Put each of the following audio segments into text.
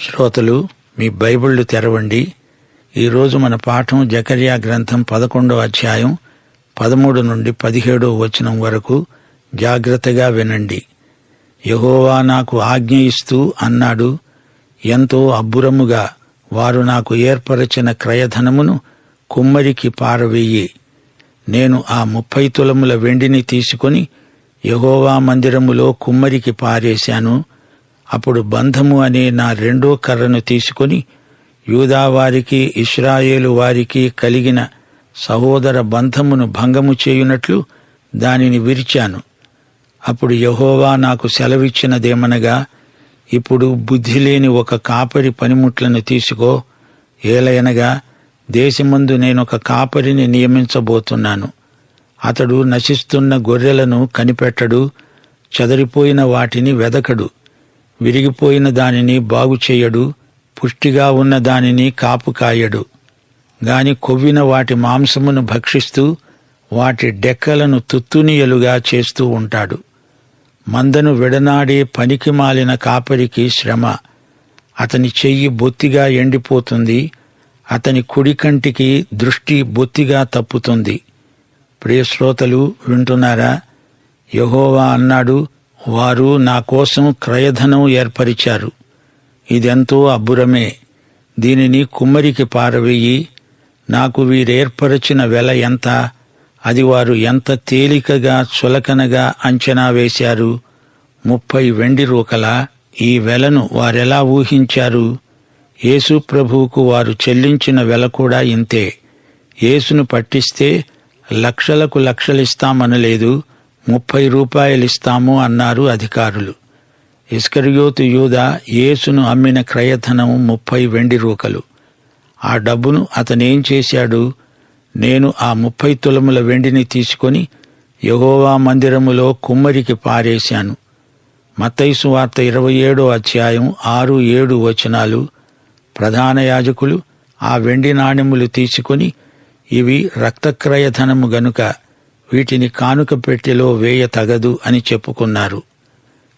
శ్రోతలు, మీ బైబిళ్లు తెరవండి. ఈరోజు మన పాఠం జకర్యా గ్రంథం 11వ అధ్యాయం 13 నుండి 17వ వచనం వరకు. జాగ్రత్తగా వినండి. యెహోవా నాకు ఆజ్ఞ ఇస్తూ అన్నాడు, ఎంతో అబ్బురముగా వారు నాకు ఏర్పరచిన క్రయధనమును కుమ్మరికి పారవేయి. నేను ఆ 30 తులముల వెండిని తీసుకొని యెహోవా మందిరములో కుమ్మరికి పారేశాను. అప్పుడు బంధము అనే నా రెండో కర్రను తీసుకొని యూదావారికి ఇశ్రాయేలు వారికి కలిగిన సహోదర బంధమును భంగము చేయునట్లు దానిని విరిచాను. అప్పుడు యెహోవా నాకు సెలవిచ్చినదేమనగా, ఇప్పుడు బుద్ధిలేని ఒక కాపరి పనిముట్లను తీసుకో. ఏలయనగా దేశమందు నేనొక కాపరిని నియమించబోతున్నాను. అతడు నశిస్తున్న గొర్రెలను కనిపెట్టడు, చెదరిపోయిన వాటిని వెదకడు, విరిగిపోయిన దానిని బాగుచేయడు, పుష్టిగా ఉన్న దానిని కాపు కాయడు. గాని కొవ్విన వాటి మాంసమును భక్షిస్తూ వాటి డెక్కలను తుత్తునియలుగా చేస్తూ ఉంటాడు. మందను విడనాడే పనికి మాలిన కాపరికి శ్రమ. అతని చెయ్యి బొత్తిగా ఎండిపోతుంది, అతని కుడి కంటికి దృష్టి బొత్తిగా తప్పుతుంది. ప్రియశ్రోతలు, వింటున్నారా? యెహోవా అన్నాడు, వారు నా కోసం క్రయధనం ఏర్పరిచారు. ఇదెంతో అబ్బురమే. దీనిని కుమ్మరికి పారవేయి. నాకు వీరేర్పరచిన వెల ఎంత? అది వారు ఎంత తేలికగా చులకనగా అంచనా వేశారు. 30 వెండి రూకలా? ఈ వెలను వారెలా ఊహించారు? యేసు ప్రభువుకు వారు చెల్లించిన వెల కూడా ఇంతే. యేసును పట్టిస్తే లక్షలకు లక్షలిస్తామనలేదు, 30 రూపాయలిస్తాము అన్నారు అధికారులు. ఇస్కరియోతు యూదా యేసును అమ్మిన క్రయధనం 30 వెండి రూకలు. ఆ డబ్బును అతనేం చేశాడు? నేను ఆ 30 తులముల వెండిని తీసుకొని యెహోవా మందిరములో కుమ్మరికి పారేశాను. మత్తయి సువార్త 27వ అధ్యాయం 6-7 వచనాలు. ప్రధాన యాజకులు ఆ వెండి నాణెములు తీసుకొని, ఇవి రక్తక్రయధనము గనుక వీటిని కానుక పెట్టెలో వేయ తగదు అని చెప్పుకున్నారు.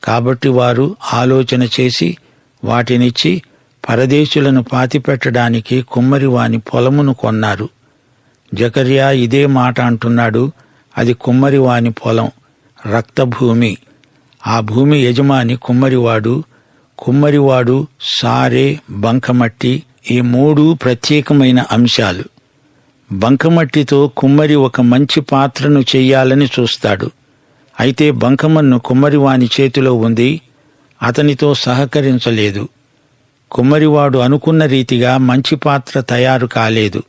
కాబట్టి వారు ఆలోచన చేసి వాటినిచ్చి పరదేశులను పాతిపెట్టడానికి కుమ్మరివాని పొలమును కొన్నారు. జకర్యా ఇదే మాట అంటున్నాడు. అది కుమ్మరివాని పొలం, రక్తభూమి. ఆ భూమి యజమాని కుమ్మరివాడు. కుమ్మరివాడు సారే, బంకమట్టి, ఈ 3 ప్రత్యేకమైన అంశాలు. బంకమట్టితో కుమ్మరి ఒక మంచి పాత్రను చెయ్యాలని చూస్తాడు. అయితే బంకమన్ను కుమ్మరివాని చేతిలో ఉంది, అతనితో సహకరించలేదు. కుమ్మరివాడు అనుకున్న రీతిగా మంచి పాత్ర తయారు కాలేదు.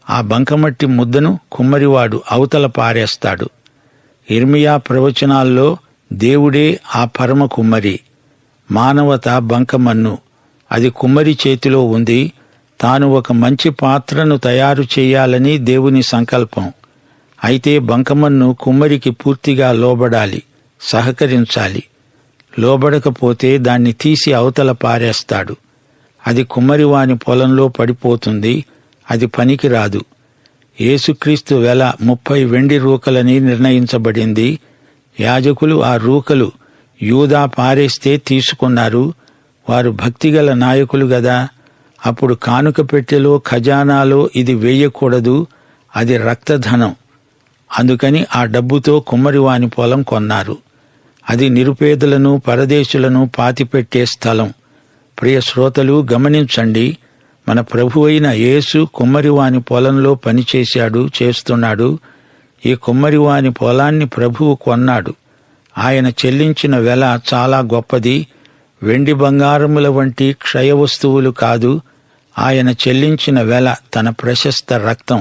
ఆ బంకమట్టి ముద్దను కుమ్మరివాడు అవతల పారేస్తాడు. ఇర్మియా ప్రవచనాల్లో దేవుడే ఆ పరమ కుమ్మరి. మానవత బంకమన్ను, అది కుమ్మరి చేతిలో ఉంది. తాను ఒక మంచి పాత్రను తయారు చేయాలని దేవుని సంకల్పం. అయితే బంకమన్ను కుమ్మరికి పూర్తిగా లోబడాలి, సహకరించాలి. లోబడకపోతే దాన్ని తీసి అవతల పారేస్తాడు. అది కుమ్మరివాని పొలంలో పడిపోతుంది, అది పనికిరాదు. యేసుక్రీస్తు వెల 30 వెండి రూకలని నిర్ణయించబడింది. యాజకులు ఆ రూకలు యూదా పారేస్తే తీసుకున్నారు. వారు భక్తిగల నాయకులు గదా. అప్పుడు కానుక పెట్టెలో, ఖజానాలో ఇది వేయకూడదు, అది రక్తధనం. అందుకని ఆ డబ్బుతో కుమ్మరివాని పొలం కొన్నారు. అది నిరుపేదలను, పరదేశులను పాతిపెట్టే స్థలం. ప్రియ శ్రోతలు, గమనించండి. మన ప్రభువైన యేసు కుమ్మరివాని పొలంలో పనిచేశాడు, చేస్తున్నాడు. ఈ కుమ్మరివాని పొలాన్ని ప్రభువు కొన్నాడు. ఆయన చెల్లించిన వెల చాలా గొప్పది. వెండి బంగారముల వంటి క్షయ వస్తువులు కాదు. ఆయన చెల్లించిన వెల తన ప్రశస్త రక్తం,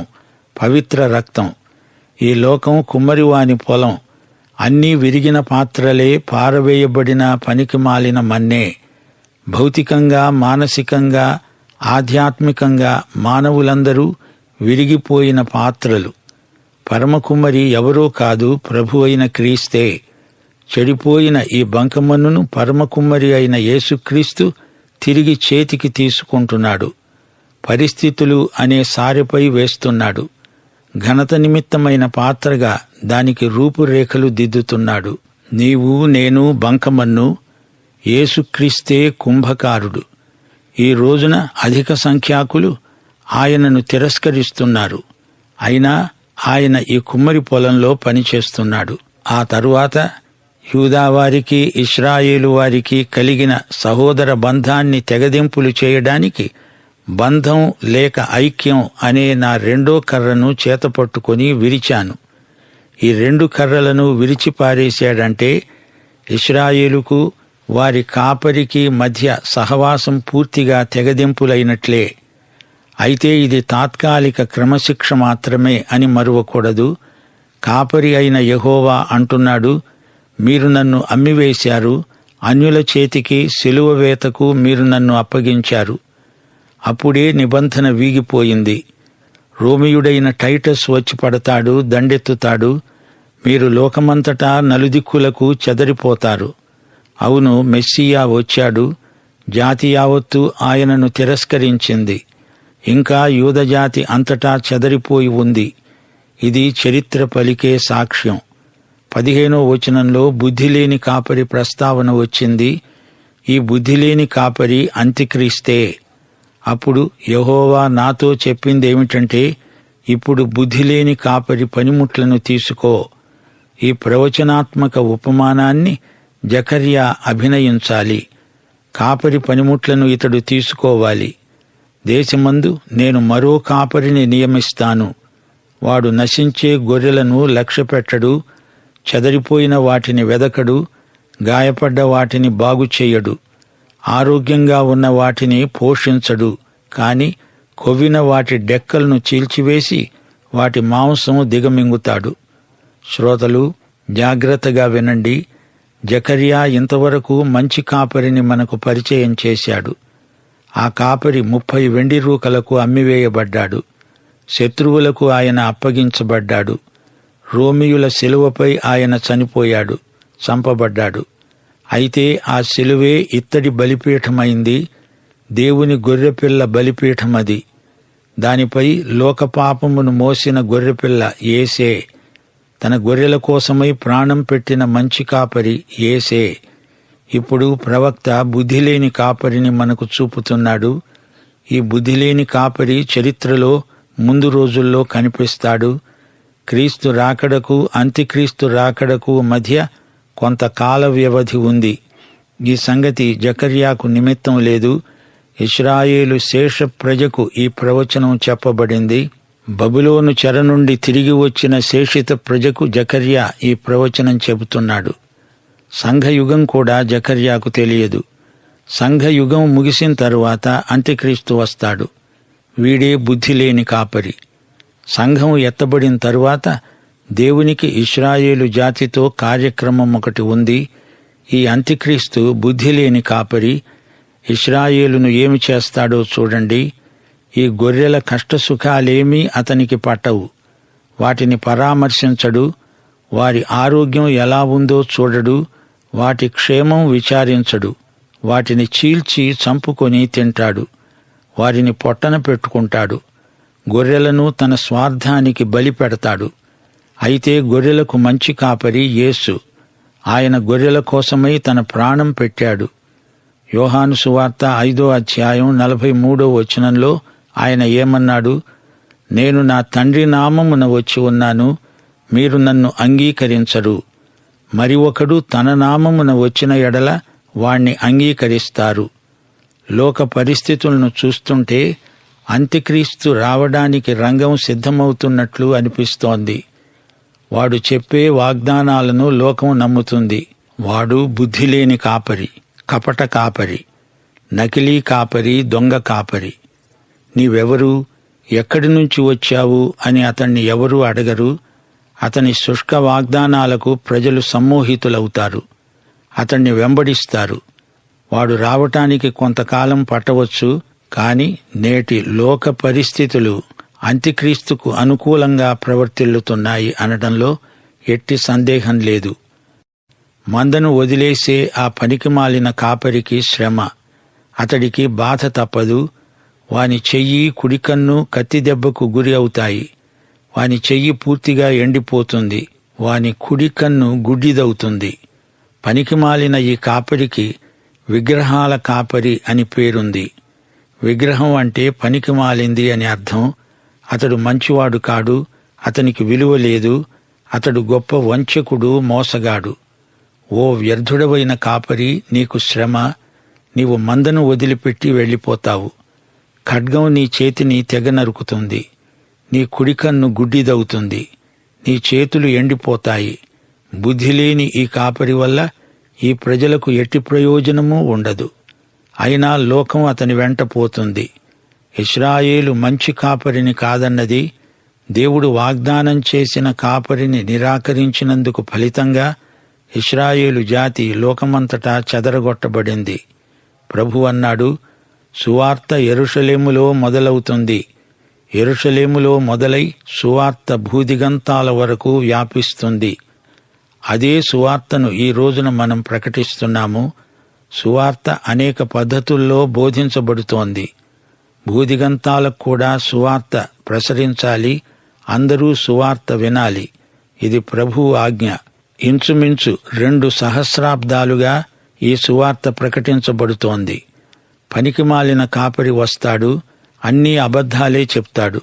పవిత్ర రక్తం. ఈ లోకం కుమ్మరివాని పొలం. అన్నీ విరిగిన పాత్రలే, పారవేయబడిన పనికి మాలిన మన్నే. భౌతికంగా, మానసికంగా, ఆధ్యాత్మికంగా మానవులందరూ విరిగిపోయిన పాత్రలు. పరమకుమ్మరి ఎవరో కాదు, ప్రభు అయిన క్రీస్తే. చెడిపోయిన ఈ బంకమన్నును పరమకుమ్మరి అయిన యేసుక్రీస్తు తిరిగి చేతికి తీసుకుంటున్నాడు. పరిస్థితులు అనే సారెపై వేస్తున్నాడు. ఘనత నిమిత్తమైన పాత్రగా దానికి రూపురేఖలు దిద్దుతున్నాడు. నీవు, నేను బంకమన్ను, యేసుక్రీస్తే కుంభకారుడు. ఈ రోజున అధిక సంఖ్యాకులు ఆయనను తిరస్కరిస్తున్నారు. అయినా ఆయన ఈ కుమ్మరి పొలంలో పనిచేస్తున్నాడు. ఆ తరువాత యూదావారికి ఇశ్రాయేలు వారికి కలిగిన సహోదర బంధాన్ని తెగదెంపులు చేయడానికి బంధం లేక ఐక్యం అనే నా రెండో కర్రను చేతపట్టుకొని విరిచాను. ఈ 2 కర్రలను విరిచిపారేశాడంటే ఇశ్రాయేలుకు వారి కాపరికి మధ్య సహవాసం పూర్తిగా తెగదెంపులైనట్లే. అయితే ఇది తాత్కాలిక క్రమశిక్ష మాత్రమే అని మరువకూడదు. కాపరి అయిన యెహోవా అంటున్నాడు, మీరు నన్ను అమ్మివేశారు, అన్యుల చేతికి సిలువ వేతకు మీరు నన్ను అప్పగించారు. అప్పుడే నిబంధన వీగిపోయింది. రోమియుడైన టైటస్ వచ్చి పడతాడు, దండెత్తుతాడు. మీరు లోకమంతటా నలుదిక్కులకు చెదరిపోతారు. అవును, మెస్సియా వచ్చాడు. జాతి యావత్తు ఆయనను తిరస్కరించింది. ఇంకా యూదజాతి అంతటా చెదరిపోయి ఉంది. ఇది చరిత్ర పలికే సాక్ష్యం. 15వ వచనంలో బుద్ధిలేని కాపరి ప్రస్తావన వచ్చింది. ఈ బుద్ధిలేని కాపరి అంత్యక్రీస్తే. అప్పుడు యెహోవా నాతో చెప్పిందేమిటంటే, ఇప్పుడు బుద్ధిలేని కాపరి పనిముట్లను తీసుకో. ఈ ప్రవచనాత్మక ఉపమానాన్ని జకర్యా అభినయించాలి. కాపరి పనిముట్లను ఇతడు తీసుకోవాలి. దేశమందు నేను మరో కాపరిని నియమిస్తాను. వాడు నశించే గొర్రెలను లక్ష్యపెట్టడు, చెదరిపోయిన వాటిని వెదకడు, గాయపడ్డ వాటిని బాగుచేయడు, ఆరోగ్యంగా ఉన్న వాటిని పోషించడు. కాని కొవ్విన వాటి డెక్కలను చీల్చివేసి వాటి మాంసం దిగమింగుతాడు. శ్రోతలు జాగ్రత్తగా వినండి. జకర్యా ఇంతవరకు మంచి కాపరిని మనకు పరిచయం చేశాడు. ఆ కాపరి 30 వెండి రూకలకు అమ్మివేయబడ్డాడు. శత్రువులకు ఆయన అప్పగించబడ్డాడు. రోమియుల శిలువపై ఆయన చనిపోయాడు, చంపబడ్డాడు. అయితే ఆ శిలువే ఇత్తడి బలిపీఠమైంది. దేవుని గొర్రెపిల్ల బలిపీఠమది. దానిపై లోకపాపమును మోసిన గొర్రెపిల్ల యేసే. తన గొర్రెల కోసమై ప్రాణం పెట్టిన మంచి కాపరి యేసే. ఇప్పుడు ప్రవక్త బుద్ధిలేని కాపరిని మనకు చూపుతున్నాడు. ఈ బుద్ధిలేని కాపరి చరిత్రలో ముందు రోజుల్లో కనిపిస్తాడు. క్రీస్తు రాకడకు అంత్యక్రీస్తు రాకడకు మధ్య కొంతకాల వ్యవధి ఉంది. ఈ సంగతి జకర్యాకు నిమిత్తం లేదు. ఇశ్రాయేలు శేష ప్రజకు ఈ ప్రవచనం చెప్పబడింది. బబులోను చెర నుండి తిరిగి వచ్చిన శేషిత ప్రజకు జకర్యా ఈ ప్రవచనం చెబుతున్నాడు. సంఘయుగం కూడా జకర్యాకు తెలియదు. సంఘయుగం ముగిసిన తరువాత అంత్యక్రీస్తు వస్తాడు. వీడే బుద్ధిలేని కాపరి. సంఘం ఎత్తబడిన తరువాత దేవునికి ఇశ్రాయేలు జాతితో కార్యక్రమం ఒకటి ఉంది. ఈ అంత్యక్రీస్తు బుద్ధిలేని కాపరి. ఇశ్రాయేలును ఏమి చేస్తాడో చూడండి. ఈ గొర్రెల కష్టసుఖాలేమీ అతనికి పట్టవు. వాటిని పరామర్శించడు. వారి ఆరోగ్యం ఎలా ఉందో చూడడు. వాటి క్షేమం విచారించడు. వాటిని చీల్చి చంపుకొని తింటాడు. వారిని పొట్టన పెట్టుకుంటాడు. గొర్రెలను తన స్వార్థానికి బలి పెడతాడు. అయితే గొర్రెలకు మంచి కాపరి యేసు. ఆయన గొర్రెల కోసమై తన ప్రాణం పెట్టాడు. యోహాను సువార్త 5వ అధ్యాయం 43వ వచనంలో ఆయన ఏమన్నాడు? నేను నా తండ్రి నామమున వచ్చి ఉన్నాను, మీరు నన్ను అంగీకరించరు. మరి ఒకడు తన నామమున వచ్చిన ఎడల వాణ్ణి అంగీకరిస్తారు. లోక పరిస్థితులను చూస్తుంటే అంత్యక్రీస్తు రావడానికి రంగం సిద్ధమవుతున్నట్లు అనిపిస్తోంది. వాడు చెప్పే వాగ్దానాలను లోకం నమ్ముతుంది. వాడు బుద్ధిలేని కాపరి, కపట కాపరి, నకిలీ కాపరి, దొంగ కాపరి. నీవెవరు, ఎక్కడి నుంచి వచ్చావు అని అతన్ని ఎవరూ అడగరు. అతని శుష్క వాగ్దానాలకు ప్రజలు సమ్మోహితులవుతారు. అతన్ని వెంబడిస్తారు. వాడు రావటానికి కొంతకాలం పట్టవచ్చు. కాని నేటి లోక పరిస్థితులు అంత్యక్రీస్తుకు అనుకూలంగా ప్రవర్తిల్లుతున్నాయి అనడంలో ఎట్టి సందేహం లేదు. మందను వదిలేసే ఆ పనికిమాలిన కాపరికి శ్రమ. అతడికి బాధ తప్పదు. వాని చెయ్యి, కుడికన్ను కత్తిదెబ్బకు గురి అవుతాయి. వాని చెయ్యి పూర్తిగా ఎండిపోతుంది. వాని కుడికన్ను గుడ్డిదవుతుంది. పనికిమాలిన ఈ కాపరికి విగ్రహాల కాపరి అని పేరుంది. విగ్రహం అంటే పనికి మాలింది అని అర్థం. అతడు మంచివాడు కాడు, అతనికి విలువ లేదు, అతడు గొప్ప వంచకుడు, మోసగాడు. ఓ వ్యర్థుడవైన కాపరి, నీకు శ్రమ, నీవు మందను వదిలిపెట్టి వెళ్ళిపోతావు. ఖడ్గం నీ చేతిని తెగ నరుకుతుంది, నీ కుడికన్ను గుడ్డిదవుతుంది, నీ చేతులు ఎండిపోతాయి. బుద్ధిలేని ఈ కాపరి వల్ల ఈ ప్రజలకు ఎట్టి ప్రయోజనమూ ఉండదు. అయినా లోకం అతని వెంట పోతుంది. ఇశ్రాయేలు మంచి కాపరిని కాదన్నది. దేవుడు వాగ్దానం చేసిన కాపరిని నిరాకరించినందుకు ఫలితంగా ఇశ్రాయేలు జాతి లోకమంతటా చెదరగొట్టబడింది. ప్రభు అన్నాడు, సువార్త యెరూషలేములో మొదలవుతుంది. యెరూషలేములో మొదలై సువార్త భూదిగంతాల వరకు వ్యాపిస్తుంది. అదే సువార్తను ఈ రోజున మనం ప్రకటిస్తున్నాము. సువార్త అనేక పద్ధతుల్లో బోధించబడుతోంది. భూదిగంతాలకు కూడా సువార్త ప్రసరించాలి. అందరూ సువార్త వినాలి. ఇది ప్రభువు ఆజ్ఞ. ఇంచుమించు 2 సహస్రాబ్దాలుగా ఈ సువార్త ప్రకటించబడుతోంది. పనికిమాలిన కాపరి వస్తాడు, అన్నీ అబద్ధాలే చెప్తాడు,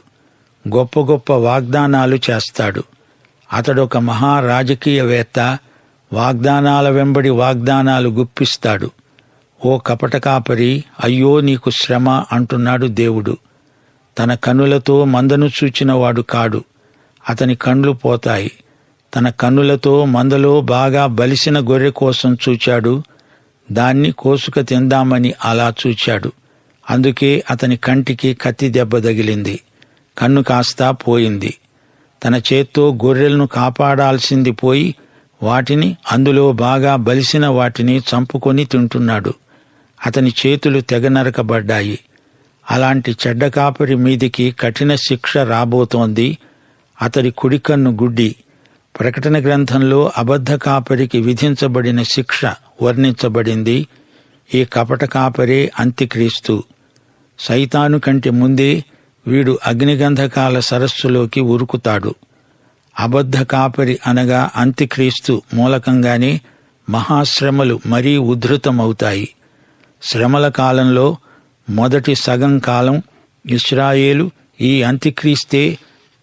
గొప్ప గొప్ప వాగ్దానాలు చేస్తాడు. అతడొక మహా రాజకీయవేత్త, వాగ్దానాల వెంబడి వాగ్దానాలు గుప్పిస్తాడు. ఓ కపట కాపరి, అయ్యో నీకు శ్రమ అంటున్నాడు దేవుడు. తన కన్నులతో మందను చూచినవాడు కాడు, అతని కండ్లు పోతాయి. తన కన్నులతో మందలో బాగా బలిసిన గొర్రె కోసం చూచాడు, దాన్ని కోసుక తిందామని అలా చూచాడు. అందుకే అతని కంటికి కత్తి దెబ్బ తగిలింది, కన్ను కాస్తా పోయింది. తన చేత్తో గొర్రెలను కాపాడాల్సింది పోయి వాటిని, అందులో బాగా బలిసిన వాటిని చంపుకొని తింటున్నాడు. అతని చేతులు తెగ నరకబడ్డాయి. అలాంటి చెడ్డ కాపరి మీదికి కఠిన శిక్ష రాబోతోంది. అతడి కుడికన్ను గుడ్డి. ప్రకటన గ్రంథంలో అబద్ధ కాపరికి విధించబడిన శిక్ష వర్ణించబడింది. ఈ కపట కాపరే అంత్యక్రీస్తు. సైతాను కంటే ముందే వీడు అగ్నిగంధకాల సరస్సులోకి ఉరుకుతాడు. అబద్ధ కాపరి అనగా అంత్యక్రీస్తు మూలకంగానే మహాశ్రమలు మరీ ఉద్ధృతమవుతాయి. శ్రమల కాలంలో మొదటి సగం కాలం ఇశ్రాయేలు ఈ అంత్యక్రీస్తే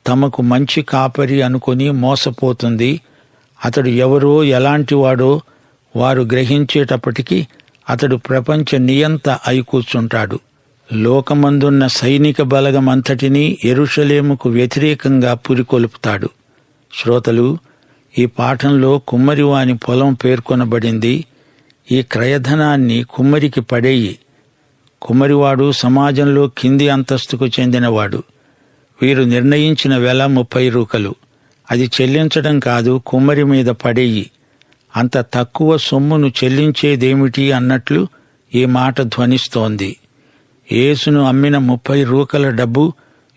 తమకు మంచి కాపరి అనుకుని మోసపోతుంది. అతడు ఎవరో ఎలాంటివాడో వారు గ్రహించేటప్పటికీ అతడు ప్రపంచ నియంత అయి కూర్చుంటాడు. లోకమందున్న సైనిక బలగమంతటినీ యెరూషలేముకు వ్యతిరేకంగా పురికొల్పుతాడు. శ్రోతలు, ఈ పాఠంలో కుమ్మరివాని పొలం పేర్కొనబడింది. ఈ క్రయధనాన్ని కుమ్మరికి పడేయి. కుమ్మరివాడు సమాజంలో కింది అంతస్తుకు చెందినవాడు. వీరు నిర్ణయించిన వెల 30 రూకలు. అది చెల్లించడం కాదు, కుమ్మరి మీద పడేయి. అంత తక్కువ సొమ్మును చెల్లించేదేమిటి అన్నట్లు ఈ మాట ధ్వనిస్తోంది. యేసును అమ్మిన 30 రూకల డబ్బు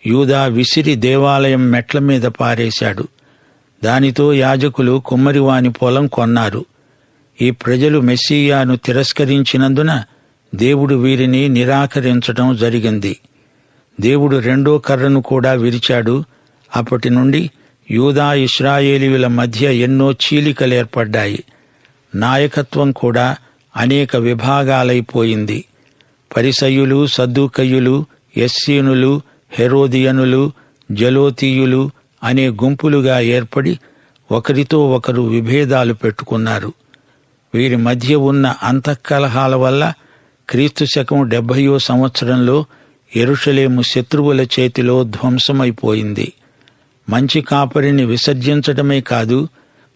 యూదా విసిరి దేవాలయం మెట్ల మీద పారేశాడు. దానితో యాజకులు కుమ్మరివాని పొలం కొన్నారు. ఈ ప్రజలు మెస్సీయాను తిరస్కరించినందున దేవుడు వీరిని నిరాకరించడం జరిగింది. దేవుడు 2వ కర్రను కూడా విరిచాడు. అప్పటి నుండి యూదా ఇశ్రాయేలీయుల మధ్య ఎన్నో చీలికలేర్పడ్డాయి. నాయకత్వం కూడా అనేక విభాగాలైపోయింది. పరిసయ్యులు, సద్దూకయ్యులు, ఎస్సీనులు, హెరోదియనులు, జలోతీయులు అనే గుంపులుగా ఏర్పడి ఒకరితో ఒకరు విభేదాలు పెట్టుకున్నారు. వీరి మధ్య ఉన్న అంతఃకలహాల వల్ల క్రీస్తు శకం 70వ సంవత్సరంలో యెరూషలేము శత్రువుల చేతిలో ధ్వంసమైపోయింది. మంచి కాపరిని విసర్జించడమే కాదు,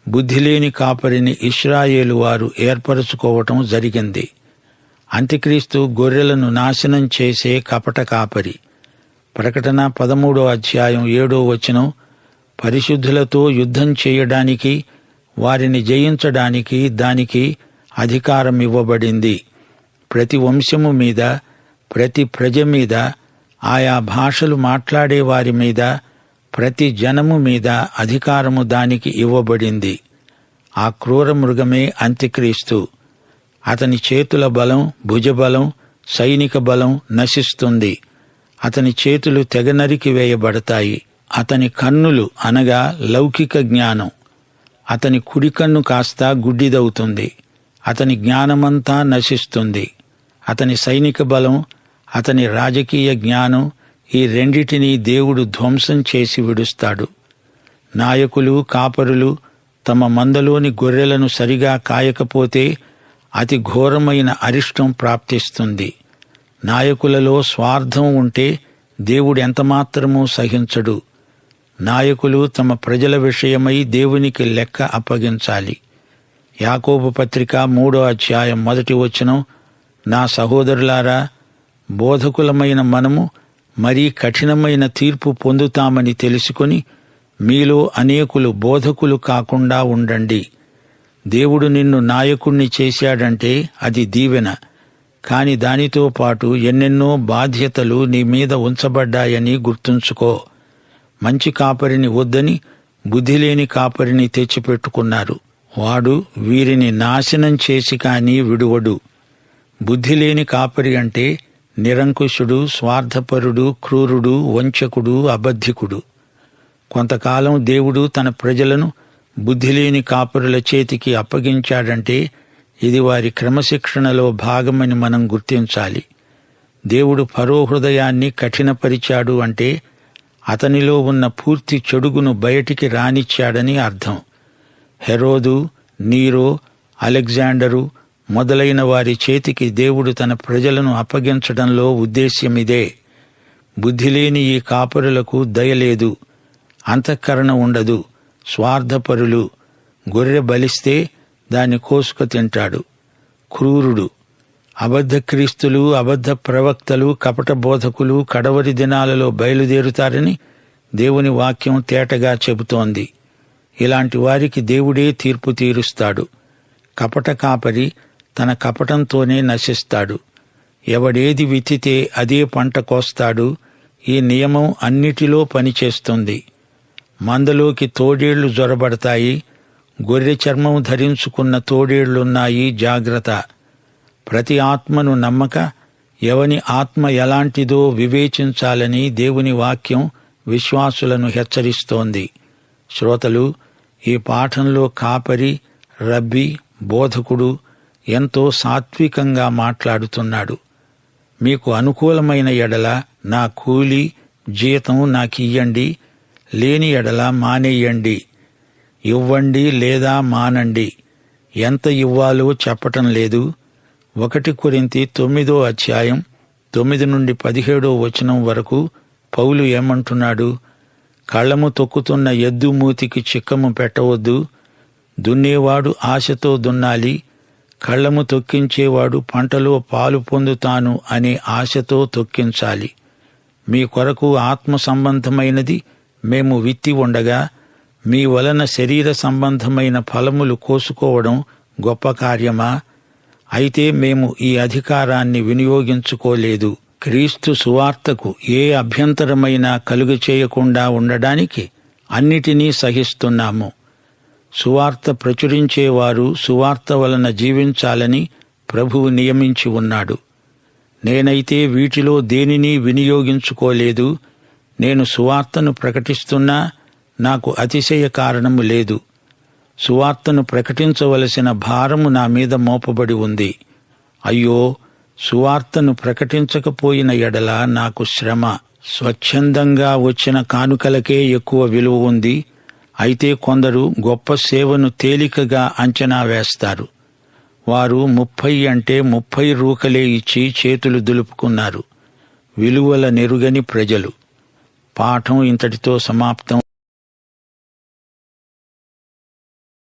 బుద్ధిలేని కాపరిని ఇశ్రాయేలు వారు ఏర్పరచుకోవటం జరిగింది. అంత్యక్రీస్తు గొర్రెలను నాశనం చేసే కపట కాపరి. ప్రకటన 13వ అధ్యాయం 7వ వచనం, పరిశుద్ధులతో యుద్ధం చేయడానికి, వారిని జయించడానికి దానికి అధికారం ఇవ్వబడింది. ప్రతి వంశము మీద, ప్రతి ప్రజ మీద, ఆయా భాషలు మాట్లాడే వారి మీద, ప్రతి జనము మీద అధికారము దానికి ఇవ్వబడింది. ఆ క్రూర మృగమే అంత్యక్రీస్తు. అతని చేతుల బలం, భుజబలం, సైనిక బలం నశిస్తుంది. అతని చేతులు తెగనరికి వేయబడతాయి. అతని కన్నులు అనగా లౌకిక జ్ఞానం. అతని కుడి కన్ను కాస్త గుడ్డిదవుతుంది. అతని జ్ఞానమంతా నశిస్తుంది. అతని సైనిక బలం, అతని రాజకీయ జ్ఞానం, ఈ రెండిటినీ దేవుడు ధ్వంసం చేసి విడుస్తాడు. నాయకులు, కాపరులు తమ మందలోని గొర్రెలను సరిగా కాయకపోతే అతి ఘోరమైన అరిష్టం ప్రాప్తిస్తుంది. నాయకులలో స్వార్థం ఉంటే దేవుడు ఎంతమాత్రమూ సహించడు. నాయకులు తమ ప్రజల విషయమై దేవునికి లెక్క అప్పగించాలి. యాకోబు పత్రిక 3వ అధ్యాయం 1వ వచనం, నా సహోదరులారా, బోధకులమైన మనము మరీ కఠినమైన తీర్పు పొందుతామని తెలుసుకొని మీలో అనేకులు బోధకులు కాకుండా ఉండండి. దేవుడు నిన్ను నాయకుణ్ణి చేశాడంటే అది దీవెన. కాని దానితో పాటు ఎన్నెన్నో బాధ్యతలు నీ మీద ఉంచబడ్డాయని గుర్తుంచుకో. మంచి కాపరిని వద్దని బుద్ధిలేని కాపరిని తెచ్చిపెట్టుకున్నారు. వాడు వీరిని నాశనం చేసి కాని విడువడు. బుద్ధిలేని కాపరి అంటే నిరంకుశుడు, స్వార్థపరుడు, క్రూరుడు, వంచకుడు, అబద్ధికుడు. కొంతకాలం దేవుడు తన ప్రజలను బుద్ధిలేని కాపరుల చేతికి అప్పగించాడంటే ఇది వారి క్రమశిక్షణలో భాగమని మనం గుర్తించాలి. దేవుడు ఫరో హృదయాన్ని కఠినపరిచాడు అంటే అతనిలో ఉన్న పూర్తి చెడుగును బయటికి రానిచ్చాడని అర్థం. హెరోదు, నీరో, అలెగ్జాండరు మొదలైన వారి చేతికి దేవుడు తన ప్రజలను అప్పగించడంలో ఉద్దేశ్యమిదే. బుద్ధిలేని ఈ కాపరులకు దయలేదు, అంతఃకరణ ఉండదు, స్వార్థపరులు. గొర్రె బలిస్తే దాన్ని కోసుకు తింటాడు. క్రూరుడు. అబద్ధ క్రీస్తులు, అబద్ధ ప్రవక్తలు, కపట బోధకులు కడవరి దినాలలో బయలుదేరుతారని దేవుని వాక్యం తేటగా చెబుతోంది. ఇలాంటి వారికి దేవుడే తీర్పు తీరుస్తాడు. కపట కాపరి తన కపటంతోనే నశిస్తాడు. ఎవడేది విత్తితే అదే పంట కోస్తాడు. ఈ నియమం అన్నిటిలో పనిచేస్తుంది. మందలోకి తోడేళ్లు జొరబడతాయి. గొర్రె చర్మం ధరించుకున్న తోడేళ్లున్నాయి, జాగ్రత్త. ప్రతి ఆత్మను నమ్మక ఎవని ఆత్మ ఎలాంటిదో వివేచించాలని దేవుని వాక్యం విశ్వాసులను హెచ్చరిస్తోంది. శ్రోతలు, ఈ పాఠంలో కాపరి, రబ్బీ, బోధకుడు ఎంతో సాత్వికంగా మాట్లాడుతున్నాడు. మీకు అనుకూలమైన ఎడల నా కూలి, జీతం నాకియ్యండి, లేని ఎడల మానేయండి. ఇవ్వండి లేదా మానండి. ఎంత ఇవ్వాలో చెప్పటం లేదు. 1 కొరింథీ 9వ అధ్యాయం 9 నుండి 17వ వచనం వరకు పౌలు ఏమంటున్నాడు? కళ్ళము తొక్కుతున్న ఎద్దు మూతికి చిక్కము పెట్టవద్దు. దున్నేవాడు ఆశతో దున్నాలి. కళ్ళము తొక్కించేవాడు పంటలో పాలు పొందుతాను అనే ఆశతో తొక్కించాలి. మీ కొరకు ఆత్మ సంబంధమైనది మేము విత్తి ఉండగా మీ వలన శరీర సంబంధమైన ఫలములు కోసుకోవడం గొప్ప కార్యమా? అయితే మేము ఈ అధికారాన్ని వినియోగించుకోలేదు. క్రీస్తు సువార్తకు ఏ అభ్యంతరమైనా కలుగచేయకుండా ఉండడానికి అన్నిటినీ సహిస్తున్నాము. సువార్త ప్రచురించేవారు సువార్త వలన జీవించాలని ప్రభువు నియమించి ఉన్నాడు. నేనైతే వీటిలో దేనినీ వినియోగించుకోలేదు. నేను సువార్తను ప్రకటిస్తున్నా నాకు అతిశయ కారణము లేదు. సువార్తను ప్రకటించవలసిన భారము నా మీద మోపబడి ఉంది. అయ్యో, సువార్తను ప్రకటించకపోయిన ఎడల నాకు శ్రమ. స్వచ్ఛందంగా వచ్చిన కానుకలకే ఎక్కువ విలువ ఉంది. అయితే కొందరు గొప్ప సేవను తేలికగా అంచనా వేస్తారు. వారు 30 అంటే 30 రూకలే ఇచ్చి చేతులు దులుపుకున్నారు. విలువల నెరుగని ప్రజలు. పాఠం ఇంతటితో సమాప్తం.